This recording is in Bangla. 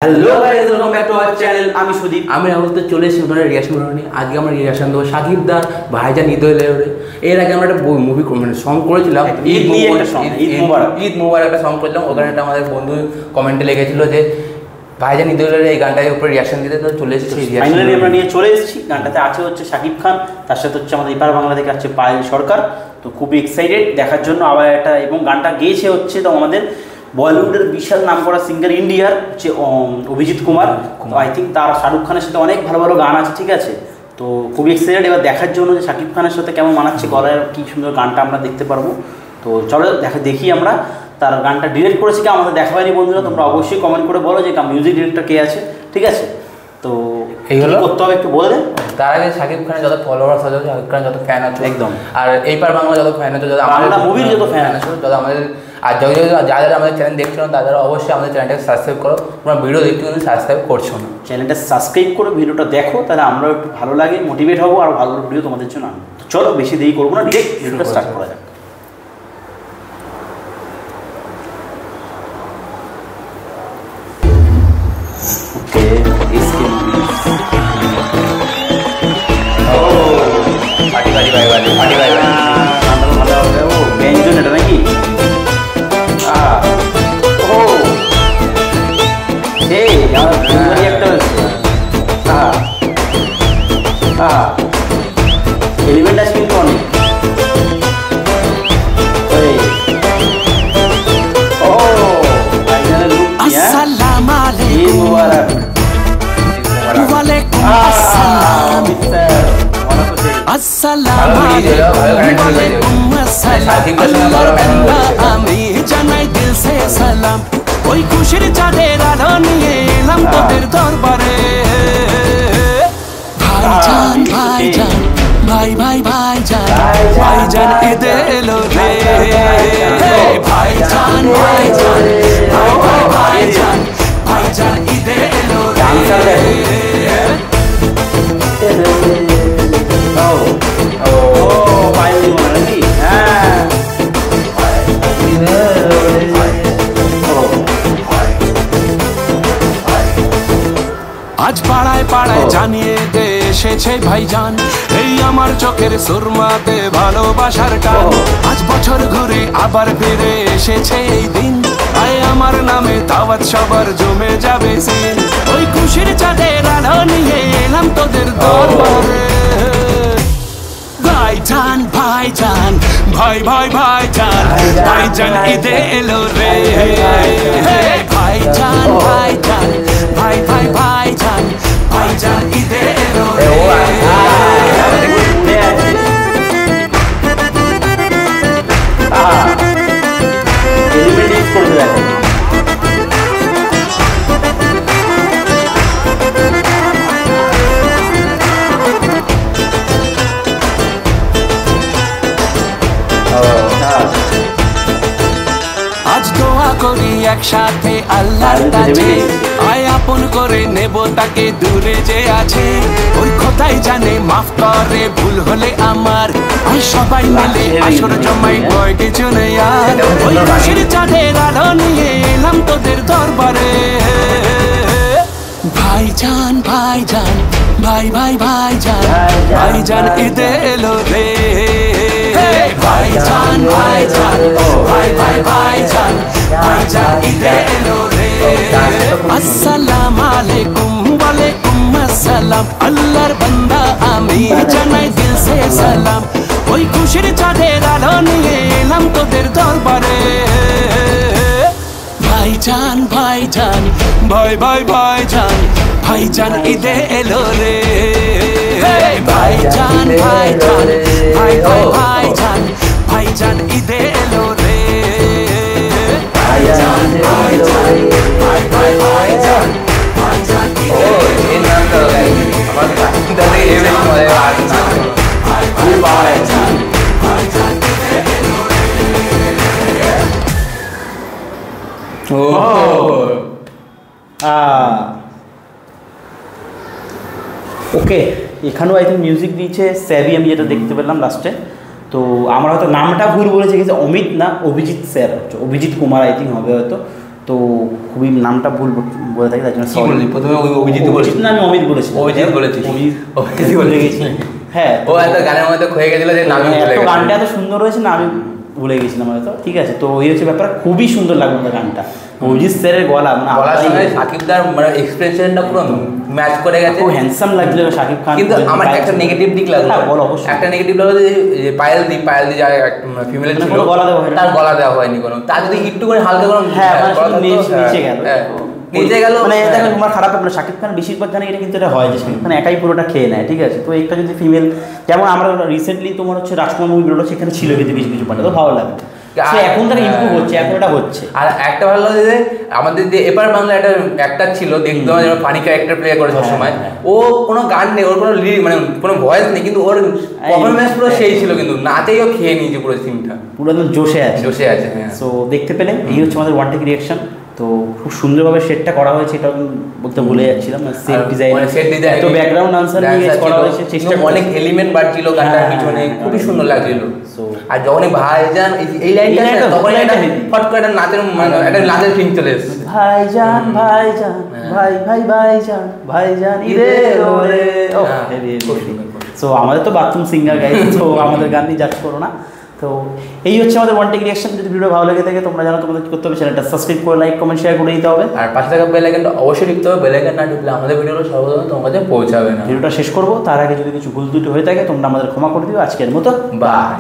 Hello guys, welcome back to our channel. আমি সুদীপ, আমি রাহুল। তো চলে এসেছি ওনার রিয়াকশন নিয়ে। আজকে আমরা রিয়াকশন দেবো শাকিব দার ভাইজান ঈদ হইলে। এর আগে আমরা একটা মুভি মানে সং করেছিলাম, ঈদ মোবারক একটা সং করেছিলাম। ওখানে একটা আমাদের বন্ধু কমেন্টে লেগেছিল যে ভাইজান ঈদ হইলে এই গানটার উপরে রিয়াকশন দিতে। তো চলে এসেছি, ফাইনালি আমরা নিয়ে চলে এসেছি। গানটাতে আছে হচ্ছে শাকিব খান, তার সাথে হচ্ছে আমাদের এপার বাংলা থেকে আছে পায়েল সরকার। তো খুবই এক্সাইটেড দেখার জন্য আবার একটা। এবং গানটা গেয়েছে হচ্ছে তো আমাদের বলিউডের বিশাল নাম করা সিঙ্গার ইন্ডিয়ার হচ্ছে অভিজিৎ কুমার। আই থিঙ্ক তার শাহরুখ খানের সাথে অনেক ভালো ভালো গান আছে, ঠিক আছে। তো খুবই এক্সাইটেড এবার দেখার জন্য যে শাকিব খানের সাথে কেমন মানাচ্ছে, গলায় কী সুন্দর গানটা আমরা দেখতে পারবো। তো চলো দেখি আমরা। তার গানটা ডিরেক্ট করেছে কি আমাদের দেখা হয়নি বন্ধুরা, তোমরা অবশ্যই কমেন্ট করে বলো যে মিউজিক ডিরেক্টর কে আছে, ঠিক আছে। তো এইগুলো করতে হবে একটু বলে দেন। তার আগে শাকিব খানের যত ফলোয়ার্স আছে, শাকিব খানের যত ফ্যান আছে একদম, আর এইপার বাংলা যত ফ্যান আছে, যত বাংলা মুভির যত ফ্যান আছে, যত আমাদের আর যারা আমাদের চ্যানেল দেখছো না তারা অবশ্যই আমাদের চ্যানেলটাকে সাবস্ক্রাইব করো। তোমরা ভিডিও দেখতে কিন্তু সাবস্ক্রাইব করছো না, চ্যানেলটা সাবস্ক্রাইব করে ভিডিওটা দেখো, তাহলে আমরা একটু ভালো লাগে, মোটিভেট হবো আর ভালো ভিডিও তোমাদের জন্য আনবো। চলো বেশি দেরি করবো না, ডিরেক্ট ভিডিওটা স্টার্ট করা যাক। Okay, SK movies. ও party party bye bye party bye bye ভালো হবে। ও ব্যঞ্জন এটা নাকি? ও এই আমার সুন্দরী একটা এলিমেন্ট আছে কিন্তু অনেক। ও আসসালামু আলাইকুম মুবারক ওয়ালাইকুম আসসালাম আসসালামু আলাইকুম আসসালাম আমি জানাই দিল সে সালাম। ওই খুশির চাঁদের আলো নিয়ে এলাম তোদের দরবারে। ভাইজান ভাইজান ভাই ভাই ভাইজান ভাইজান ঈদে এলো রে। ভাইজান ভাইজান ভাই ভাই ভাইজান ভাইজান ঈদে এলো রে। আজ পাড়ায় পাড়ায় জানিয়ে দে এসেছে ভাইজান, এই আমার চোখের সুরমাতে ভালোবাসার টান। আজ বছর ঘুরে আবার ফিরে এসেছে এই দিন, আয় আমার নামে দাওয়াত সবার জমে যাবে সিন। ওই খুশির চাঁদের আলো নিয়ে এলাম তোদের দরবারে। ভাইজান ভাইজান ভাই ভাই ভাইজান ভাইজান ঈদে এলো রে। ভাইজান ভাইজান ভাই ভাই ভাইজান ভাইজান ঈদে এলো রে। আজ দোয়া করি একসাথে আল্লাহর কাছে, আয় আপন করে নেব তাকে দূরে যে আছে। ওই খোদাই জানে মাফ করে ভুল হলে আমার, আয় সবাই মিলে আসর জমাই ভয় কিছু নেই আর। ওই খুশির চাঁদের আলো নিয়ে এলাম তোদের দরবারে। ভাইজান ভাইজান ভাই ভাই ভাইজান ভাইজান ঈদে এলো রে। ভাইজান ভাইজান ভাই ভাই ভাইজান ভাইজান ঈদে এলো রে। আসসালামু আলাইকুম ওয়ালাইকুম আসসালাম, আল্লাহর বান্দা আমি জানাই দিল সে সালাম। ওই খুশির চাঁদের আলো নিয়ে এলাম তোদের দরবারে। ভাইজান ভাইজান ভাই ভাই ভাইজান ভাইজান ঈদে এলো রে। ভাইজান ভাইজান ভাই ভাই ভাইজান ভাইজান ঈদে এলো রে। ভাইজান ভাইজান ভাই ভাই ভাইজান ভাইজান ঈদে এলো রে। ভাইজান ভাইজান ঈদে এলো রে। ওকে, এখানেও আই থিঙ্ক মিউজিক দিয়েছে স্যাভি, আমি যেটা দেখতে পেলাম লাস্টে। তো আমরা হয়তো নামটা ভুল বলেছি, গেছে অমিত না অভিজিৎ স্যার হচ্ছে, অভিজিৎ কুমার আই থিঙ্ক হবে হয়তো। তো খুবই নামটা ভুল বলে থাকি, তার জন্য প্রথমে অভিজিৎ বলেছি না, আমি অমিত বলেছি। অভিজিৎ বলেছি, অমিত বলে গেছি। হ্যাঁ, ও এত গানের মধ্যে ক্ষয়ে গেছিল যে নাম গানটা এত সুন্দর হয়েছে না, আমি ভুলে গেছিলাম হয়তো। ঠিক আছে, তো এই হচ্ছে ব্যাপার, খুবই সুন্দর লাগলো আমাদের গানটা। অভিজিৎ স্যারের গলা গলার সঙ্গে শাকিবদার মানে এক্সপ্রেশনটা পুরো ম্যাচ করে গেছে, খুব হ্যান্ডসাম লাগছিল শাকিব খান। কিন্তু আমার একটা নেগেটিভ দিক লাগলো, বল অবশ্যই। একটা নেগেটিভ লাগলো যে পায়েলদি যারা ফিমেল ছিল তার গলা দেওয়া হয়নি কোনো, তার যদি একটু করে হালকা করে নিচে গেল নিচে গেল মানে দেখো তোমার খারাপ ব্যাপার। শাকিব খান বেশিরভাগ গানে এটা কিন্তু এটা হয় যে শাকিব খান একাই পুরোটা খেয়ে নেয়। ঠিক আছে, তো একটা যদি ফিমেল, যেমন আমরা রিসেন্টলি তোমার হচ্ছে রাজকুমার মুভি বেরোলো, সেখানে ছিল কিন্তু কিছু কিছু পার্টি, তো ভালো লাগে। এখন তারা ইমপ্রুভ হচ্ছে, এখন এটা হচ্ছে। আর একটা ভালো লাগে যে আমাদের যে এপার বাংলা একটা অ্যাক্টর ছিল, দেখতে যেমন ফানি ক্যারেক্টার প্লে করে সবসময়, ও কোনো গান নেই, ওর কোনো মানে কোনো ভয়েস নেই, কিন্তু ওর পারফরমেন্স পুরো সেই ছিল, কিন্তু নাচেই ও খেয়ে নিয়েছে পুরো সিনটা, পুরো একদম জোশে আছে। হ্যাঁ, সো দেখতে পেলে এই হচ্ছে আমাদের ওয়ান টেক রিঅ্যাকশন। তো খুব সুন্দরভাবে সেটটা করা হয়েছে, এটা বলতে ভুলে যাচ্ছিলাম। সেট ডিজাইন, তো ব্যাকগ্রাউন্ড ডান্সার নিয়ে করা হয়েছে, চেষ্টা অনেক এলিমেন্ট বাড়ছিল গানটার পিছনে, খুবই সুন্দর লাগছিল। আর যখন ভাইজান এই লাইনটা তখন এটা ফট করে একটা নাচের একটা নাচের ফিল্ম চলে এসেছে, ভাইজান ভাইজান ভাই ভাই ভাইজান ভাইজান ইরে ওরে। সো আমাদের তো বাথরুম সিঙ্গার গাইজ, তো আমাদের গান নিয়ে যাচ্ছ করো না। তো এই হচ্ছে আমাদের ওয়ান টেক রিঅ্যাকশন। যদি ভিডিও ভালো লেগে থাকে তোমরা জানো তোমাদের কি করতে হবে, চ্যানেলটা সাবস্ক্রাইব করে লাইক কমেন্ট শেয়ার করে দিতে হবে। আর পাশে থাকা বেল আইকনটা অবশ্যই টিপতে হবে, বেল আইকন না টিপলে আমাদের ভিডিওগুলো সর্বপ্রথম তোমার কাছে পৌঁছাবে না। ভিডিওটা শেষ করবো তার আগে যদি কিছু ভুল ত্রুটি হয়ে থাকে তোমরা আমাদের ক্ষমা করে দিও। আজকের মতো বাই।